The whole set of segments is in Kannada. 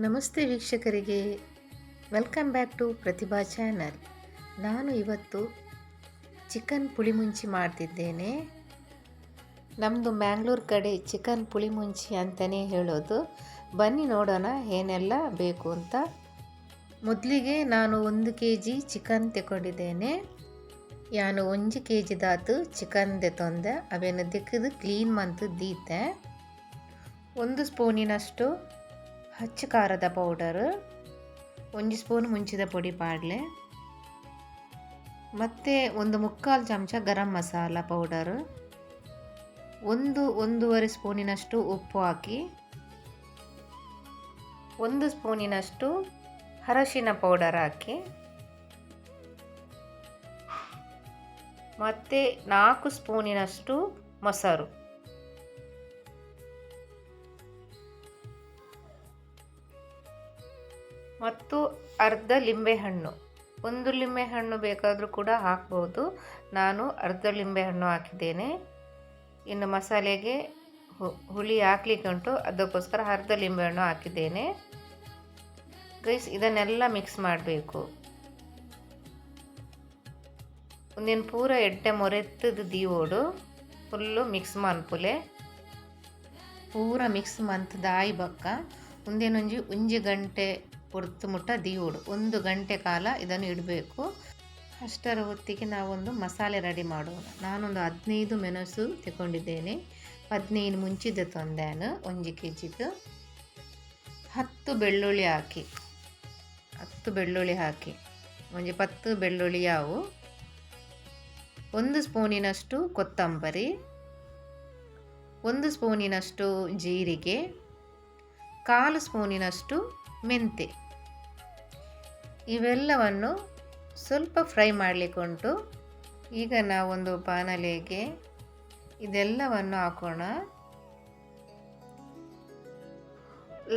ನಮಸ್ತೆ ವೀಕ್ಷಕರಿಗೆ, welcome back to Pratibha channel. ನಾನು ಇವತ್ತು ಚಿಕನ್ ಪುಳಿಮುಂಚಿ ಮಾಡ್ತಿದ್ದೇನೆ. ನಮ್ಮದು ಮ್ಯಾಂಗ್ಳೂರು ಕಡೆ ಚಿಕನ್ ಪುಳಿಮುಂಚಿ ಅಂತಲೇ ಹೇಳೋದು. ಬನ್ನಿ ನೋಡೋಣ ಏನೆಲ್ಲ ಬೇಕು ಅಂತ. ಮೊದಲಿಗೆ ನಾನು 1 kg ಚಿಕನ್ ತಗೊಂಡಿದ್ದೇನೆ. ಯಾನು 1 kg ದಾತು ಚಿಕನ್ ತೆತ್ತೊಂದೆ ಅವೇನು ದಿಕ್ಕದು ಕ್ಲೀನ್ ಮಂತು ದೀತೆ. 1 ಸ್ಪೂನಿನಷ್ಟು ಹಚ್ಚ ಖಾರದ ಪೌಡರು, 1 ಸ್ಪೂನ್ ಮುಂಚಿದ ಪುಡಿ ಪಾಡಲೆ, ಮತ್ತು 1/4 ಚಮಚ ಗರಂ ಮಸಾಲ ಪೌಡರು, 1-1.5 ಸ್ಪೂನಿನಷ್ಟು ಉಪ್ಪು ಹಾಕಿ, 1 ಸ್ಪೂನಿನಷ್ಟು ಅರಶಿನ ಪೌಡರ್ ಹಾಕಿ, ಮತ್ತು 4 ಸ್ಪೂನಿನಷ್ಟು ಮೊಸರು, ಮತ್ತು ಅರ್ಧ ಲಿಂಬೆಹಣ್ಣು. 1 ಲಿಂಬೆಹಣ್ಣು ಬೇಕಾದರೂ ಕೂಡ ಹಾಕ್ಬೋದು. ನಾನು ಅರ್ಧ ಲಿಂಬೆಹಣ್ಣು ಹಾಕಿದ್ದೇನೆ. ಇನ್ನು ಮಸಾಲೆಗೆ ಹುಳಿ ಹಾಕ್ಲಿಕ್ಕೆ ಉಂಟು, ಅದಕ್ಕೋಸ್ಕರ ಅರ್ಧ ಲಿಂಬೆಹಣ್ಣು ಹಾಕಿದ್ದೇನೆ. ಗೈಸ್, ಇದನ್ನೆಲ್ಲ ಮಿಕ್ಸ್ ಮಾಡಬೇಕು. ಒಂದೇನು ಪೂರ ಎಡ್ಡೆ ಮೊರೆತ್ತದು ದೀವೋಡು ಫುಲ್ಲು ಮಿಕ್ಸ್ ಮನ್ಪುಲೆ. ಪೂರ ಮಿಕ್ಸ್ ಮಂತದಾಯಿ ಬಕ್ಕ ಒಂದೇನೊಂಜಿ ಗಂಟೆ ಹೊರ್ತು ಮುಟ್ಟ ದೀವೋಡು 1 ಗಂಟೆ ಕಾಲ ಇದನ್ನು ಇಡಬೇಕು. ಅಷ್ಟರ ಹೊತ್ತಿಗೆ ನಾವೊಂದು ಮಸಾಲೆ ರೆಡಿ ಮಾಡೋಣ. ನಾನೊಂದು 15 ಮೆಣಸು ತಗೊಂಡಿದ್ದೇನೆ. 15 ಮುಂಚಿದ ತಂದೇನು 1 kgದು. 10 ಬೆಳ್ಳುಳ್ಳಿ ಹಾಕಿ, 10 ಬೆಳ್ಳುಳ್ಳಿ ಹಾಕಿ, ಒಂಜಿ 10 ಬೆಳ್ಳುಳ್ಳಿ ಯಾವು, 1 ಸ್ಪೂನಿನಷ್ಟು ಕೊತ್ತಂಬರಿ, 1 ಸ್ಪೂನಿನಷ್ಟು ಜೀರಿಗೆ, 1/4 ಸ್ಪೂನಿನಷ್ಟು ಮೆಂತೆ. ಇವೆಲ್ಲವನ್ನು ಸ್ವಲ್ಪ ಫ್ರೈ ಮಾಡಲಿಕ್ಕೆ ಉಂಟು. ಈಗ ನಾವೊಂದು ಬಾಣಲೆಗೆ ಇದೆಲ್ಲವನ್ನು ಹಾಕೋಣ.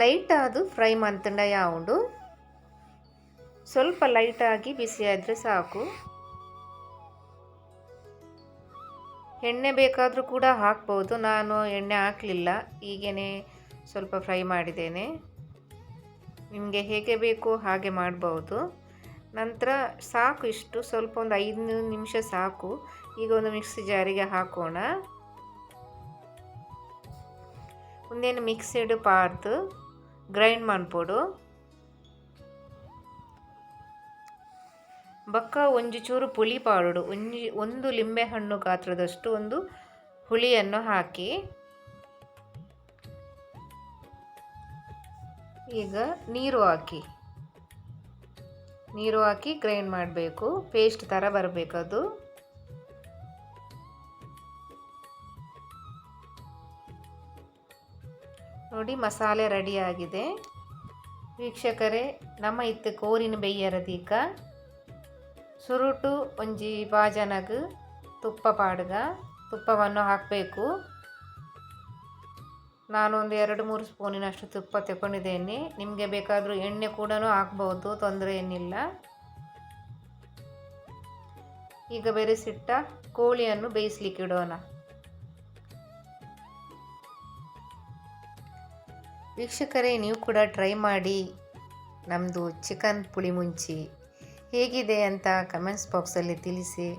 ಲೈಟ್ ಆದು ಫ್ರೈ ಮಂತಂಡ ಯಾವುದು, ಸ್ವಲ್ಪ ಲೈಟಾಗಿ ಬಿಸಿ ಆದರೆ ಸಾಕು. ಎಣ್ಣೆ ಬೇಕಾದರೂ ಕೂಡ ಹಾಕ್ಬೋದು. ನಾನು ಎಣ್ಣೆ ಹಾಕಲಿಲ್ಲ, ಹೀಗೇ ಸ್ವಲ್ಪ ಫ್ರೈ ಮಾಡಿದ್ದೇನೆ. ನಿಮಗೆ ಹೇಗೆ ಬೇಕು ಹಾಗೆ ಮಾಡ್ಬೋದು. ನಂತರ ಸಾಕು, ಇಷ್ಟು ಸ್ವಲ್ಪ ಒಂದು 5 ನಿಮಿಷ ಸಾಕು. ಈಗ ಒಂದು ಮಿಕ್ಸಿ ಜಾರಿಗೆ ಹಾಕೋಣ. ಒಂದೇನು ಮಿಕ್ಸಿಡ್ ಪಾರ್ದು ಗ್ರೈಂಡ್ ಮಾಡ್ಬೋದು. ಬಕ್ಕ ಒಂಜಿ ಚೂರು ಪುಳಿ ಪಾಡೋಡು, 1 ಲಿಂಬೆಹಣ್ಣು ಗಾತ್ರದಷ್ಟು ಒಂದು ಹುಳಿಯನ್ನು ಹಾಕಿ, ಈಗ ನೀರು ಹಾಕಿ ಗ್ರೈಂಡ್ ಮಾಡಬೇಕು. ಪೇಸ್ಟ್ ಥರ ಬರಬೇಕದು. ನೋಡಿ, ಮಸಾಲೆ ರೆಡಿಯಾಗಿದೆ. ವೀಕ್ಷಕರೇ, ನಮ್ಮ ಇತ್ತು ಕೋರಿನ ಬೆಯ್ಯರದೀಕ ಸುರುಟು ಒಂಜಿ ಬಾಜನಗ್ ತುಪ್ಪ ಪಾಡ್ಗ ತುಪ್ಪವನ್ನು ಹಾಕಬೇಕು. ನಾನೊಂದು 2-3 ಸ್ಪೂನಿನಷ್ಟು ತುಪ್ಪ ತಗೊಂಡಿದ್ದೇನೆ. ನಿಮಗೆ ಬೇಕಾದರೂ ಎಣ್ಣೆ ಕೂಡ ಹಾಕ್ಬೋದು, ತೊಂದರೆ ಏನಿಲ್ಲ. ಈಗ ಬೆರೆಸಿಟ್ಟ ಕೋಳಿಯನ್ನು ಬೇಯಿಸ್ಲಿಕ್ಕೆ ಇಡೋಣ. ವೀಕ್ಷಕರೇ, ನೀವು ಕೂಡ ಟ್ರೈ ಮಾಡಿ ನಮ್ಮದು ಚಿಕನ್ ಪುಳಿಮುಂಚಿ ಹೇಗಿದೆ ಅಂತ ಕಮೆಂಟ್ಸ್ ಬಾಕ್ಸಲ್ಲಿ ತಿಳಿಸಿ.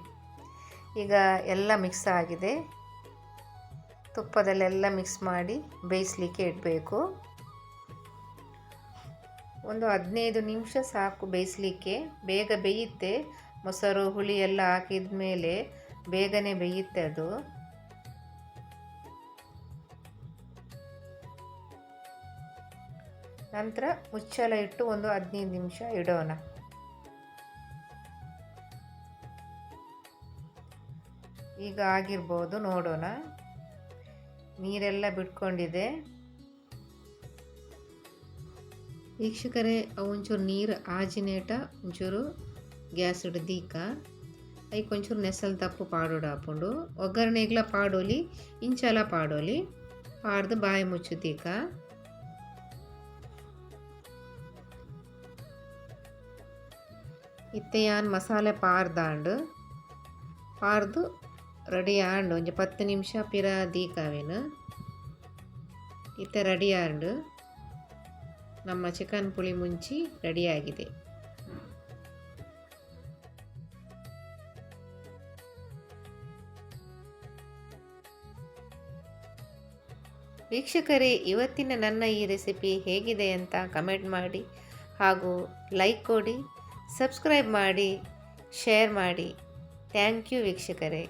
ಈಗ ಎಲ್ಲ ಮಿಕ್ಸ್ ಆಗಿದೆ. ತುಪ್ಪದಲ್ಲೆಲ್ಲ ಮಿಕ್ಸ್ ಮಾಡಿ ಬೇಯಿಸಲಿಕ್ಕೆ ಇಡಬೇಕು. ಒಂದು 15 ನಿಮಿಷ ಸಾಕು ಬೇಯಿಸಲಿಕ್ಕೆ. ಬೇಗ ಬೇಯುತ್ತೆ. ಮೊಸರು ಹುಳಿ ಎಲ್ಲ ಹಾಕಿದ ಮೇಲೆ ಬೇಗನೆ ಬೇಯುತ್ತೆ ಅದು. ನಂತರ ಮುಚ್ಚಳ ಇಟ್ಟು ಒಂದು 15 ನಿಮಿಷ ಇಡೋಣ. ಈಗ ಆಗಿರ್ಬೋದು, ನೋಡೋಣ. ನೀರೆಲ್ಲ ಬಿಟ್ಕೊಂಡಿದೆ. ವೀಕ್ಷಕರೇ, ಒಂಚೂರು ನೀರು ಆಜಿನೇಟ ಒಂಚೂರು ಗ್ಯಾಸ್ ಹಿಡ್ದೀಕ ಒಂಚೂರು ನೆಸಲ್ ತಪ್ಪು ಪಾಡೋಡು ಹಾಕೊಂಡು ಒಗ್ಗರಣೆಗ್ಲ ಪಾಡೋಲಿ, ಇಂಚಲ ಪಾಡೋಲಿ ಪಾಡ್ದು ಬಾಯಿ ಮುಚ್ಚುತ್ತೀಕ. ಇತ್ತೆಯಾನ್ ಮಸಾಲೆ ಪಾರ್ದು ರೆಡಿ ಆಂಡು ಒಂಜಿ 10 ನಿಮಿಷ ಪಿರ ದೀಕಾವೇನು ಇತ್ತೆ ರೆಡಿ ಆಂಡು. ನಮ್ಮ ಚಿಕನ್ ಪುಳಿ ಮುಂಚಿ ರೆಡಿಯಾಗಿದೆ. ವೀಕ್ಷಕರೇ, ಇವತ್ತಿನ ನನ್ನ ಈ ರೆಸಿಪಿ ಹೇಗಿದೆ ಅಂತ ಕಮೆಂಟ್ ಮಾಡಿ ಹಾಗೂ ಲೈಕ್ ಕೊಡಿ, ಸಬ್ಸ್ಕ್ರೈಬ್ ಮಾಡಿ, ಶೇರ್ ಮಾಡಿ. ಥ್ಯಾಂಕ್ ಯು ವೀಕ್ಷಕರೇ.